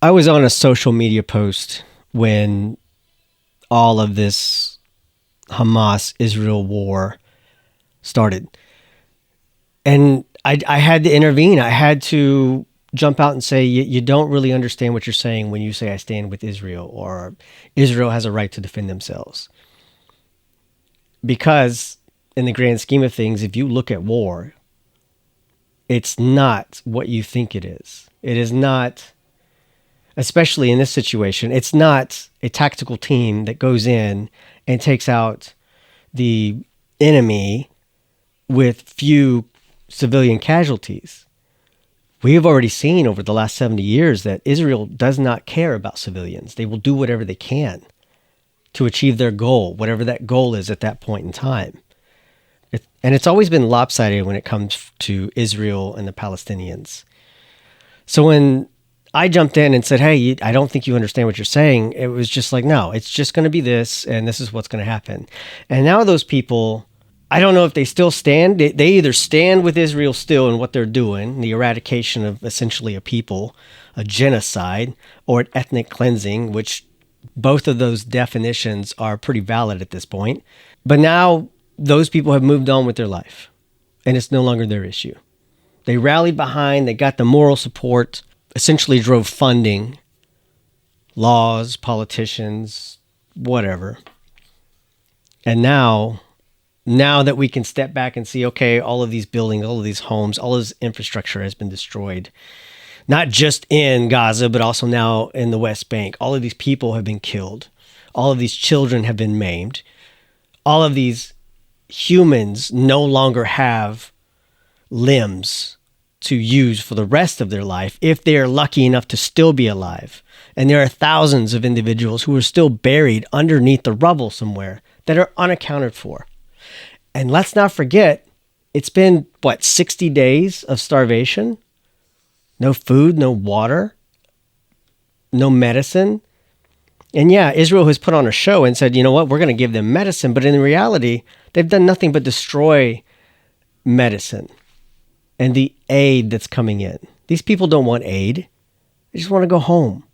I was on a social media post when all of this Hamas-Israel war started. And I had to intervene. I had to jump out and say, you don't really understand what you're saying when you say I stand with Israel or Israel has a right to defend themselves. Because in the grand scheme of things, if you look at war, it's not what you think it is. It is not, especially in this situation, it's not a tactical team that goes in and takes out the enemy with few civilian casualties. We have already seen over the last 70 years that Israel does not care about civilians. They will do whatever they can to achieve their goal, whatever that goal is at that point in time. And it's always been lopsided when it comes to Israel and the Palestinians. So when I jumped in and said, hey, I don't think you understand what you're saying, it was just like, no, it's just going to be this, and this is what's going to happen. And now those people, I don't know if they still stand. They either stand with Israel still in what they're doing, the eradication of essentially a people, a genocide, or an ethnic cleansing, which both of those definitions are pretty valid at this point. But now those people have moved on with their life, and it's no longer their issue. They rallied behind, they got the moral support, essentially drove funding, laws, politicians, whatever. And now that we can step back and see, okay, all of these buildings, all of these homes, all of this infrastructure has been destroyed, not just in Gaza, but also now in the West Bank. All of these people have been killed. All of these children have been maimed. All of these humans no longer have limbs to use for the rest of their life if they are lucky enough to still be alive. And there are thousands of individuals who are still buried underneath the rubble somewhere that are unaccounted for. And let's not forget, it's been, 60 days of starvation? No food, no water, no medicine. And yeah, Israel has put on a show and said, you know what, we're going to give them medicine. But in reality, they've done nothing but destroy medicine and the aid that's coming in. These people don't want aid. They just want to go home.